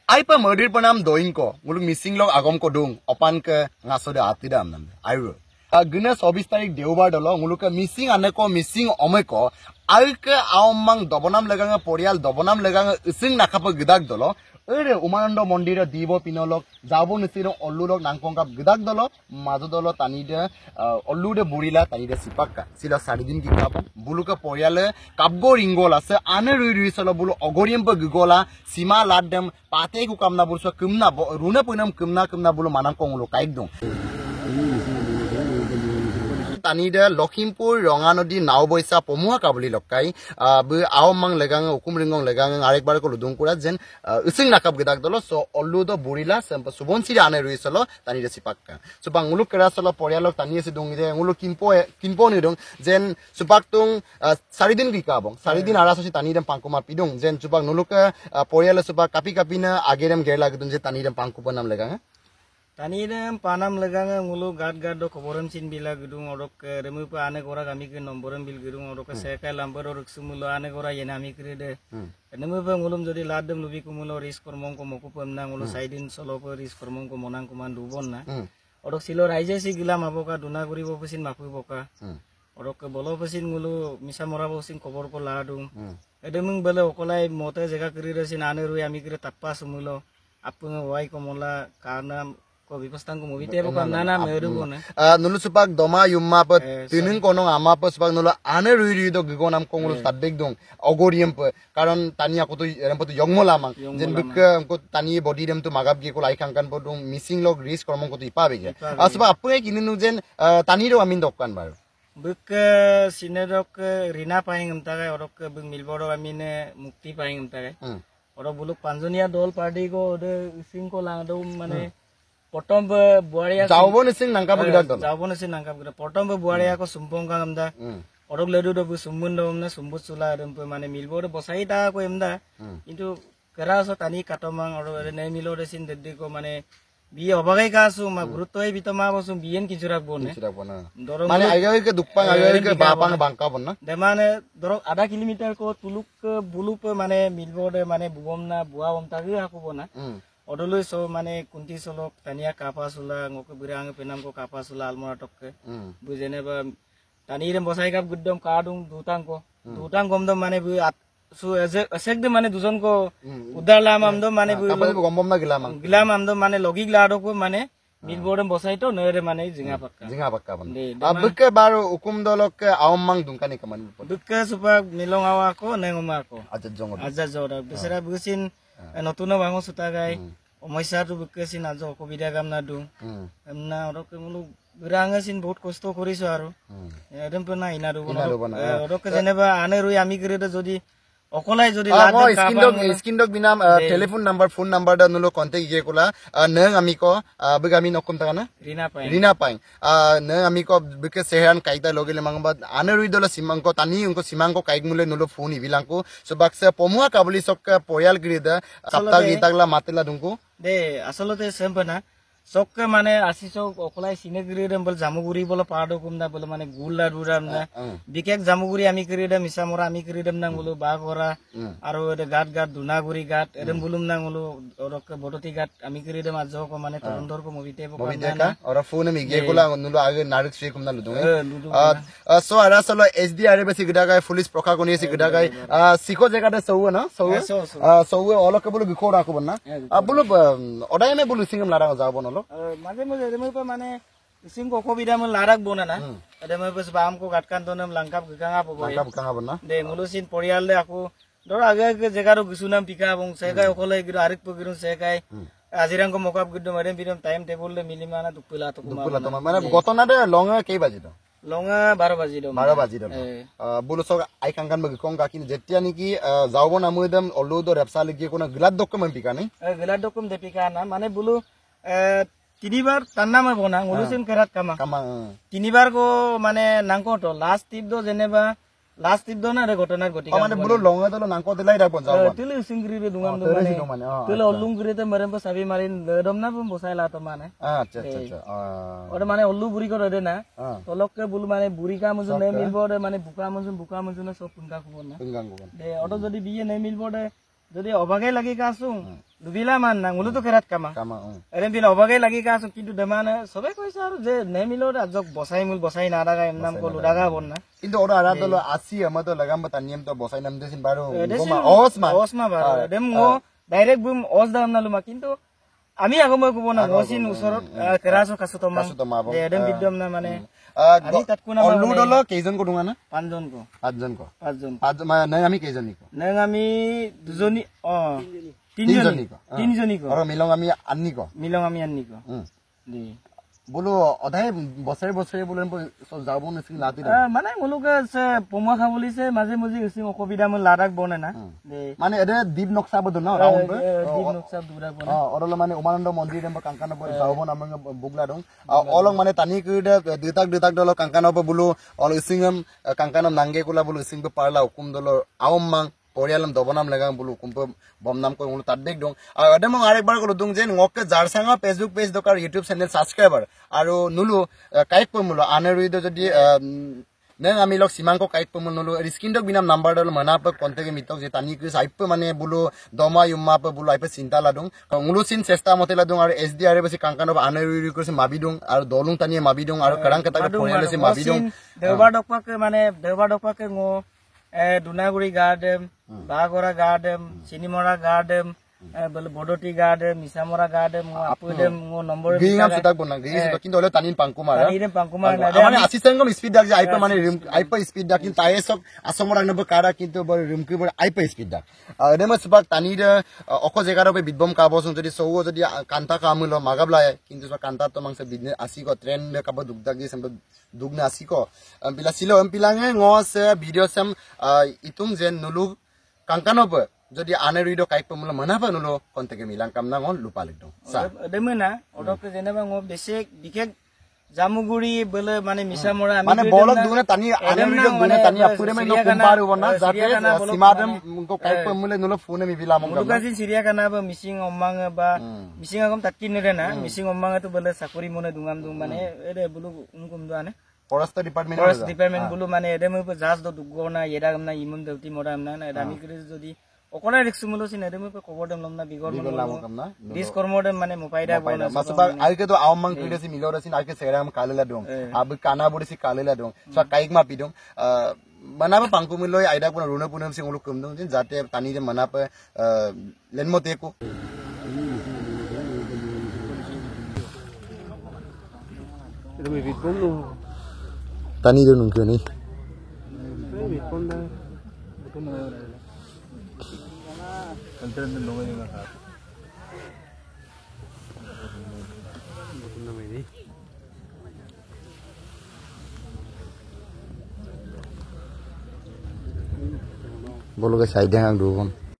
ai pa murder panam doing ko nguluk missing log agom ko dung opan ke ngasode atidam nam airu guna 24 tarik deobar dolo nguluk missing aneko missing omeko alke aomang dobonam leganga porial dobonam leganga ising nakapa gidak dolo ere umanando mondira dibo pinolok jabo nisiro ollurok nangkongkap gidak dolo majo dolo tanide ollude burila tanide sipakka sila 4 din ki kapon buluka poriale kapgo ringol ase ane rui solo bulu ogoriempa gigola sima laddem pate ku kamna burso kumna runa punam kumna bulu manangkong lo kaikdong tanida Lokhimpur Ronganodi Nauboisa Pomua Kabuli Lokai Aomang Legang Ukumringong Legang Arekbar ko ludung kura jen using nakap gidak dolo so olludo burila sempa subonsi ane ruisolo tanida sipakka so banguluk kera solo porialok tani sidung ide ngulu kimpo ni dong jen supaktung 4 din ki kabong 4 din arasosi tanidem pangkuma pidung jen supang nuluk poriala supak kapi na agerem gerla gidun je tanidem pangkupa nam legang Tanidem panam leganga ngulu gad do koboram sin bila gedung orok remu pa ane gora kami ke nomboram bil gedung orok sekai lambar orok sumulo ane gora yenami krede nemu pa ngulum jodi ladem lubi kumulo ris kormong ko moku pemna ngulu saidin solo pa ris kormong ko monang kuman dubon na orok silo raije si gila maboka duna guri bopusin mapu boka orok bolo pusin ngulu misa mora bosin kobor ko ladung edemung bele okolai mote jaga krede sin ane rui ami kre tappa sumulo apung wai ko mola karna ko bipastang ko movie te ko nana meru ko na nulu supak doma yumma pa tinin kono ama pa supak nulu ane rui do gigonam kongulu tabek dong ogorium pa karon tania ko to eram to yongmola mang jen buk ko tani body dem to magap gi ko lai khangkan bodung missing log risk kormong ko to ipa bege asba apu kininu jen tani ro amin dokkan baru buk sinedok rina paing amtaga orok buk milboro amine mukti paing amtaga orok buluk panjonia dol party ko de sing ko langdo mane Potom buaya jawabon sing nangkap gidak dol jawabon sing nangkap gidak potom buaya ko sumpong kang amda orok ledu do sumbun do amna sumbut sula rempe mane milbor bosai ta ko emda itu keraso tani katomang orok ne milo desin dedde ko mane biye obagai kasu ma gurutoi bitoma bosum biyen kijurak bone dorong mane agai ke dukpang agai ke bapang bangka bonna de mane dorok ada kilometer ko tuluk bulup mane milbor mane bugomna buah omtagi aku bona Odolo so mane kunti solok tania kapa sula ngoko birang penam ko kapa sula almora tokke bujene ba tani rem bosai kap guddom kadung dutang gomdom mane bu su asek de mane dujon ko udala mamdo mane bu kapal gombom na gilam amdo mane logi glado ko mane milbodem bosai to nere mane jinga pakka ban abuke baro ukum dolok awmang dungkani kaman bukke supa milong awa ko nengoma ko aja jora besara busin নতুন বাঙো সুতা গাই সমস্যাটো বিকেছিন আজ অসুবিধা কাম না দিওঁ এমনা অৰকে মোলো বিৰাঙেছিন বহুত কষ্ট কৰিছো আৰু এদম পে নাই না অৰকে যেনেবা আনে ৰই আমি গৰেতে যদি অকলাই যদি স্কিনডক বিনাম টেলিফোন নাম্বার ফোন নাম্বার দা নুলো কন্টাক্ট ইয়ে কোলা নং আমি কো বগামি নকম তানা রিনা পাই নং আমি কো বিকে সেহান কাইতা লগেলে মাংবা আনে রুই দলা সিমাংকো তানি উনকো সিমাংকো কাইক মুলে নুলো ফোন ইবিলাংকো সো বাক্সা পমুয়া কাবলি সক পয়াল গরিদা সপ্তা গিতাগলা মাতেলা দুংকো দে আসলতে সেম্পনা Sok mane asisok okolai sinegri rembel jamuguri bolo pado kumda bolo mane gula duram na dikek jamuguri ami kiridam misamora ami kiridam nang bolo bagora aro de gat dunaguri gat edem bulum nang bolo orok bodoti gat ami kiridam ajo ko mane torondor ko movite ko na ora phone mi ge gola nulo age narik sri kumna ludung so ara solo SDR besi gidagai police prokagoni esi gidagai siko jega de so na so olok bolo bikora ko bonna bolo odai me bolo singam lara jabo no মাঝে মাঝে এমে pay মানে সিং কো কবিদা মন লারাক বনা না এমে pay বাম কো গাটকান তনম লাংকাপ গাঙা পবো লাংকাপ বনা দে মুলুসিন পরিয়াল দে আকো ধর আগে আগে জায়গারো গিসুনাম পিকা এবং সেগাই ওকলে গিরো আরেক পগিরু সেগাই আজিরাং কো মকাপ গিদ্দ মারেম বিরম টাইম টেবল লে মিলি মানা দুপুলা তো মানে গতনা দে লঙ্গা কেই বাজি তো লঙ্গা 12 বাজি দো বুলো সগ আই কাঙ্গান বগি কং গাকিন যেতিয়া নিকি যাওব না মুইদম অলুদো রেপসা লাগি কোন গিলাদ ডকুমেন্ট পিকা নাই গিলাদ ডকুমেন্ট দে পিকা না মানে বুলো তিনিবার তান্না মে বনা ngulusin kerat kama তিনিবার কো মানে নাংকো তো লাস্ট টিপ দো জেনেবা লাস্ট টিপ দো না রে ঘটনার গটি মানে বুলো লঙ্গা তো নাংকো দিলাই রাখবো যাও তিলে সিংগরি রে দুঙাম দো মানে তিলে অলুংগরি তে মরেম সাবি মারিন দমনা বম বসাইলা তো মানে আচ্ছা ওরে মানে অলু বুড়ি করে দে না তলককে বুল মানে বুড়ি কা মজু নে মিলবো রে মানে বুকা মজু না সব পুঙ্গা কো না দে অটো যদি বিয়ে নে মিলবো রে যদি অবাগে লাগি কাছো দুবিলা মান না মুলো তো কেরাত কামা কামা এরে বিলা অবাগে লাগি কাছো কিন্তু দেমানে সবে কইছে আর যে নেমিলো আজক বসাই না দাগা এম নাম কো লুদাগা বন্না কিন্তু ওরা আরা দল আসি আমাদের লাগাম তা নিয়ম তো বসাই নাম দেছিন বারো ওসমা বারো দেম ও ডাইরেক্ট বুম ওস দাম না লুমা কিন্তু আমি আগময় কব না ওসিন উসরত কেরাছো কাছো তো মা এডম বিদ্যম না মানে আমি তাত কোনা অলু দল কেইজন কো দুঙা না 5 জন কো 5 মানে আমি কেইজনি কো নাই আমি দুজনি তিনজনি কো আর মিলং আমি আন্নি কো দি বলো অধাই বছরে বলেন যাব নসি লাতি মানে মুলুকে পমা খাবলিছে মাঝে মাঝে হইছে অসুবিধা মন লাদাক বনে না মানে এদে দ্বীপ নকশা বদ না রাউন্ড দ্বীপ নকশা দুরা বনে অরল মানে উমানন্দ মন্দির এম কাঙ্কান যাবো নাম বুগলা দং অলং মানে তানি কইদে দুতাক দল কাঙ্কান বলো অল ইসিংম কাঙ্কানম নাঙ্গে কুলা বলো ইসিং পারলা হুকুম দল আওম মাং পৰিয়ালম দবনাম লাগাম বলো কুম্প বমনাম কই উলো তাত দেখ দং আর এডে মং আরেকবার কলো দং যে ngকে জারসাঙ্গা ফেসবুক পেজ দকার ইউটিউব চ্যানেল সাবস্ক্রাইবার আর নুলু কাইক পমুলো আনেরুইদ যদি নেং আমি লক সিমাংকো কাইক পমুল নুলু স্ক্রিন দক বিনাম নাম্বার দল মনা প কন্টেক্ট মিতক যে তানি ক্রিস আইপ মানে বলো দমা ইউমা প বলো আইপ চিন্তা লাদং উলো সিন চেষ্টা মতে লাদং আর এসডিআর বেছি কাঙ্কান আনেরুই কইছে মাবি দং আর দলুং তানি মাবি দং আর কারাং কটা পৰিয়ালছে মাবি দং দেওবাৰ ডকপাকে ngো দুনাগুৰি গাৰ্ডেম বাগৰা গাৰ্ডেম চিনিমৰা গাৰ্ডেম বলে বডটি গাৰ্ডেম মিছামৰা গাৰ্ডেম আপুদেম নম্বৰ গিংম সুতাক বনা গিং কিন্তু হলে তানিন পাংকুমাৰ না মানে আসিসেংগম স্পিড দাক যে আইপ মানে আইপ স্পিড দাক কিন্তু তাই সব আসমৰা নব কাৰা কিন্তু বড় ৰিম কি বড় আইপ স্পিড দাক এদেম সবাক তানিৰ অক জেগাৰ পে বিদ্বম কাবছন যদি সৌ যদি কান্তা কামুল মাগাবলাই কিন্তু কান্তা তো মাংস বিজনেস আসি ক ট্রেন কাব দুগদাক যে সম দুগনা আসি ক পিলা সিলো পিলাঙে ngos ভিডিও সাম ইতুং যেন নুলু কাঙ্কানব যদি আনেরুইদ কাইক পমুল মনাবা নুলো কন্টেক্ট মিলাং কামনা ngol লুপা লিদং সা দেমেনা অডক যেনেবা ngো বেসিক বিশেষ জামুগুৰি বলে মানে মিছামৰা আমি মানে বলক দুনে তানি আনেরুইদ দুনে তানি আপুরে মে নো কুম্পার হবনা যাতে সীমাদম কো কাইক পমুলে নুলো ফোনে মিবিলা মং মুলুকাজি সিরিয়াখানা বা মিসিং অম্মাং বা মিসিং আগম তাকিন রে না মিসিং অম্মাং তো বলে চাকরি মনে দুঙাম দুং মানে এরে বলু উনকুম দুআনে ফরেস্ট ডিপার্টমেন্ট বলু মানে এদে মই জাজ দ দুগনা এডাগম না ইমন দেউতি মরাম না এডা আমি করে যদি অকলে রিক্স মুলছি না এদে মই কবর দেম লম না বিগর নাম না দিস কর্মডে মানে মোপাইডা বনা মাসবা আইকে তো আওমাং কইরেছি মিলরছি আইকে সেরাম কালেলা দং আব কানা বড়িছি কালেলা দং সো কাইক মা পিদং মনাবা পাংকু মিলই আইডা কোন রুনে পুনম সিং উলু কম দং যাতে তানি যে মনাপে লেনমতে কো এদে মই বিকম নো Tani dia nunggu ni. Bolu ke side yang dulu kan.